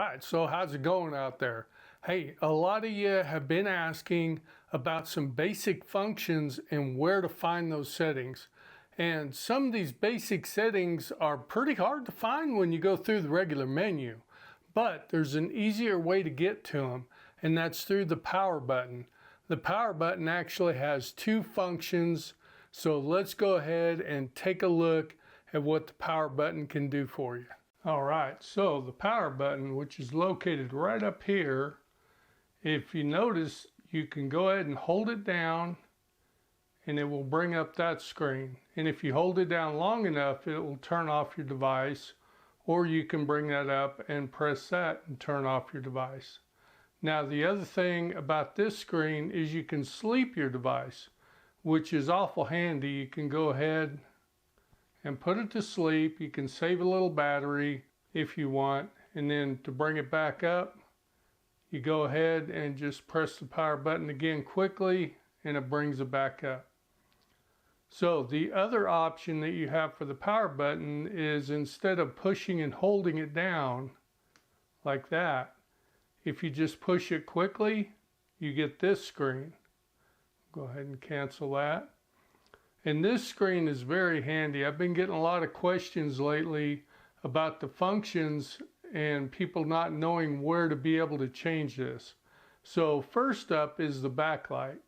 right, so how's it going out there? Hey, a lot of you have been asking about some basic functions and where to find those settings. And some of these basic settings are pretty hard to find when you go through the regular menu. But there's an easier way to get to them, and that's through the power button. The power button actually has two functions, so let's go ahead and take a look at what the power button can do for you. All right, so the power button, which is located right up here, if you notice, you can go ahead and hold it down and it will bring up that screen. And if you hold it down long enough, it will turn off your device, or you can bring that up and press that and turn off your device. Now, the other thing about this screen is you can sleep your device, which is awful handy. You can go ahead and put it to sleep. You can save a little battery if you want, and then to bring it back up, you go ahead and just press the power button again quickly and it brings it back up. So the other option that you have for the power button is, instead of pushing and holding it down like that, if you just push it quickly, you get this screen. Go ahead and cancel that. And this screen is very handy. I've been getting a lot of questions lately about the functions and people not knowing where to be able to change this. So first up is the backlight.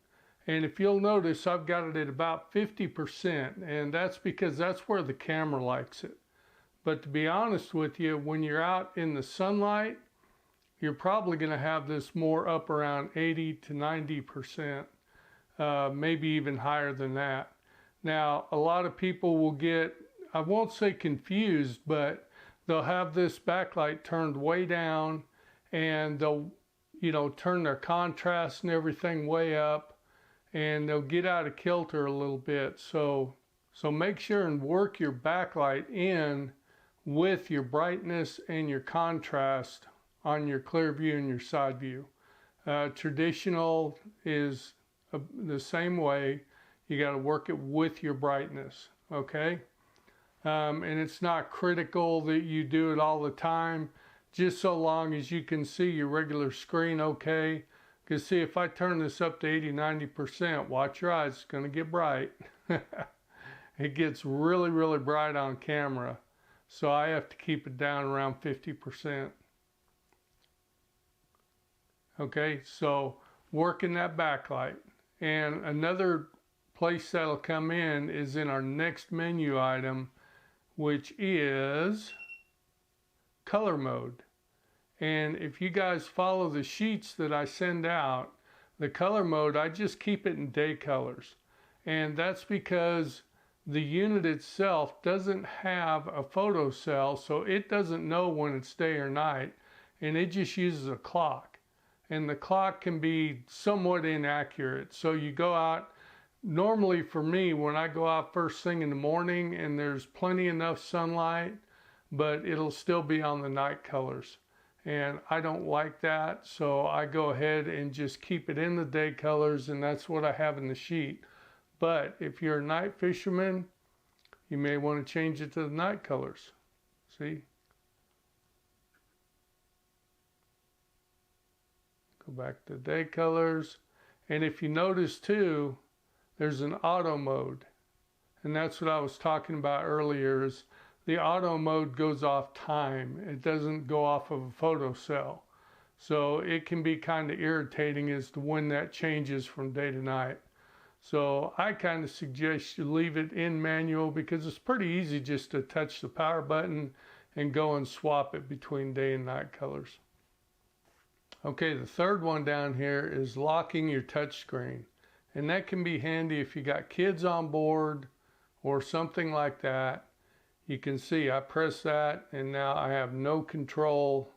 And if you'll notice, I've got it at about 50%, and that's because that's where the camera likes it. But to be honest with you, when you're out in the sunlight, you're probably going to have this more up around 80 to 90%, maybe even higher than that. Now, a lot of people will get, I won't say confused, but they'll have this backlight turned way down, and they'll, turn their contrast and everything way up, and they'll get out of kilter a little bit. So make sure and work your backlight in with your brightness and your contrast on your clear view and your side view. Traditional is the same way. You got to work it with your brightness, okay? And it's not critical that you do it all the time, just so long as you can see your regular screen okay. Because see, if I turn this up to 80, 90%, watch your eyes, it's going to get bright. It gets really, really bright on camera. So I have to keep it down around 50%. Okay, so working that backlight. And another place that'll come in is in our next menu item, which is color mode. And if you guys follow the sheets that I send out, the color mode, I just keep it in day colors. And that's because the unit itself doesn't have a photo cell, so it doesn't know when it's day or night, and it just uses a clock. And the clock can be somewhat inaccurate. So you go out, normally for me, when I go out first thing in the morning and there's plenty enough sunlight, but it'll still be on the night colors. And I don't like that, so I go ahead and just keep it in the day colors, and that's what I have in the sheet. But if you're a night fisherman, you may want to change it to the night colors. See? Go back to day colors. And if you notice too, there's an auto mode. And that's what I was talking about earlier, is the auto mode goes off time. It doesn't go off of a photo cell. So it can be kind of irritating as to when that changes from day to night. So I kind of suggest you leave it in manual, because it's pretty easy just to touch the power button and go and swap it between day and night colors. Okay, the third one down here is locking your touch screen. And that can be handy if you got kids on board or something like that. You can see I press that, and now I have no control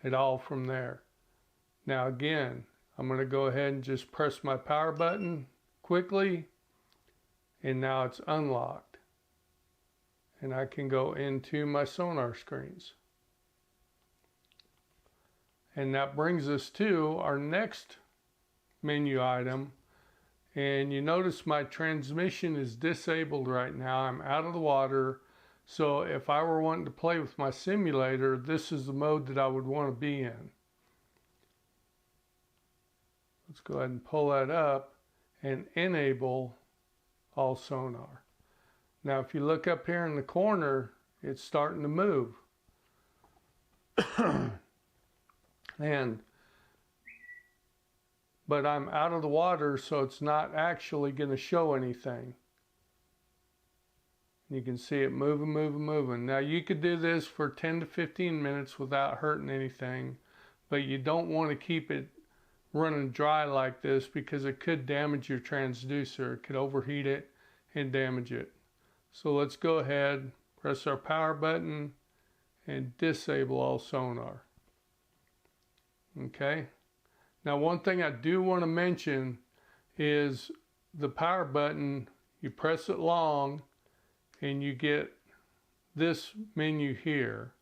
at all from there. Now again, I'm going to go ahead and just press my power button quickly, and now it's unlocked. And I can go into my Sonar screens. And that brings us to our next menu item. And you notice my transmission is disabled right now. I'm out of the water, So if I were wanting to play with my simulator, this is the mode that I would want to be in. Let's go ahead and pull that up and enable all sonar. Now if you look up here in the corner, it's starting to move. But I'm out of the water, so it's not actually going to show anything. You can see it moving, moving, moving. Now you could do this for 10 to 15 minutes without hurting anything, but you don't want to keep it running dry like this because it could damage your transducer. It could overheat it and damage it. So let's go ahead, press our power button, and disable all sonar. Okay. Now one thing I do want to mention is the power button, you press it long and you get this menu here,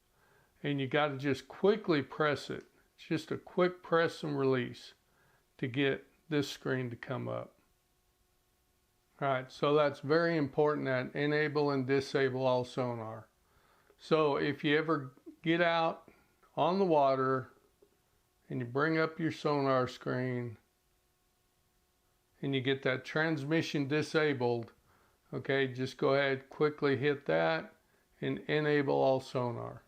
and you got to just quickly press it. It's just a quick press and release to get this screen to come up. All right, so that's very important, that enable and disable all sonar. So if you ever get out on the water and you bring up your sonar screen and you get that transmission disabled, okay, just go ahead, quickly hit that and enable all sonar.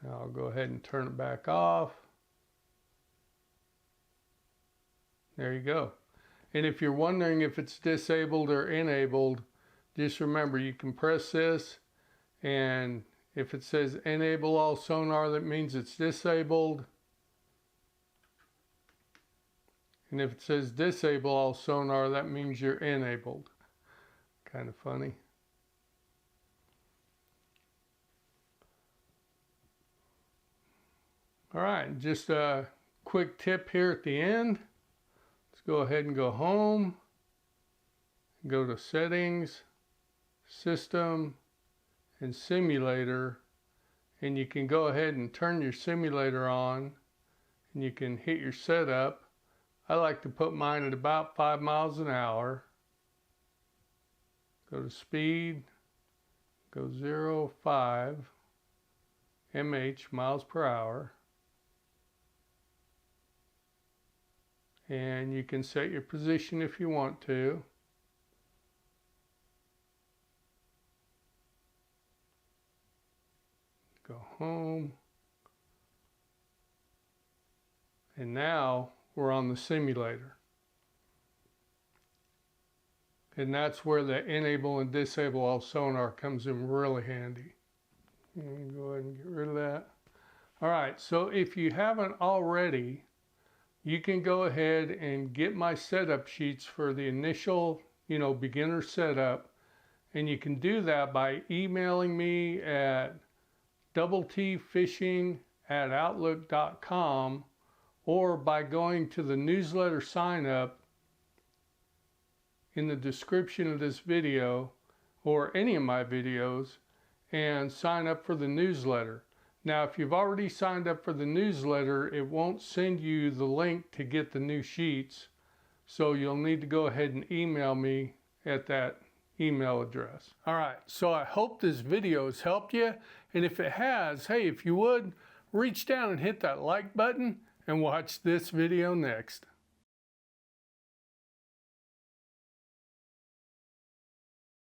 Now I'll go ahead and turn it back off. There you go. And if you're wondering if it's disabled or enabled, just remember you can press this, and if it says enable all sonar, that means it's disabled. And if it says disable all sonar, that means you're enabled. Kind of funny. All right, just a quick tip here at the end. Let's go ahead and go home. Go to settings, system, and simulator. And you can go ahead and turn your simulator on, and you can hit your setup. I like to put mine at about 5 miles an hour. Go to speed, go 0.5 mph, miles per hour. And you can set your position if you want to. Go home. And now we're on the simulator. And that's where the enable and disable all sonar comes in really handy. Go ahead and get rid of that. All right, so if you haven't already, you can go ahead and get my setup sheets for the initial, beginner setup. And you can do that by emailing me at doubletfishing@outlook.com, or by going to the newsletter sign up in the description of this video or any of my videos and sign up for the newsletter. Now, if you've already signed up for the newsletter, it won't send you the link to get the new sheets. So you'll need to go ahead and email me at that email address. All right, so I hope this video has helped you. And if it has, hey, if you would, reach down and hit that like button and watch this video next.